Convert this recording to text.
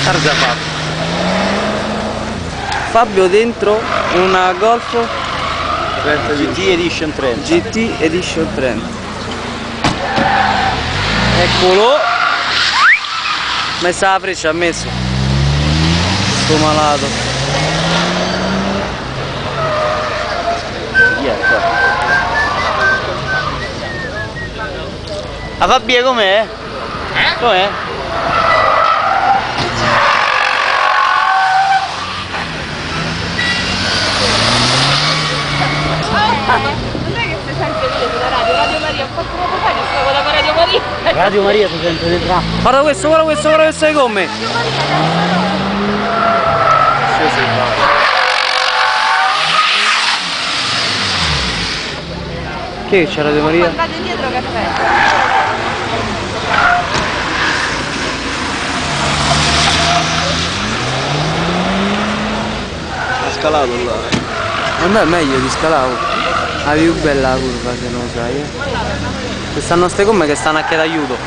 Targa Fabio. Fabio dentro una Golf GT Edition 30. GT Edition 30. Eccolo. Messa la freccia, ha messo. Sto malato. La Fabia com'è? Com'è? Non è che si sente sulla radio, Radio Maria, ho fatto poco fa che stavo da Radio Maria. Radio Maria si sente dentro. Guarda questo, guarda questo, guarda questo le gomme. Che c'è Radio Maria? Andate indietro caffè. Ha scalato là. Andai meglio di scalavo. La più bella la curva se non lo sai. Queste stanno ste gomme che stanno anche d'aiuto.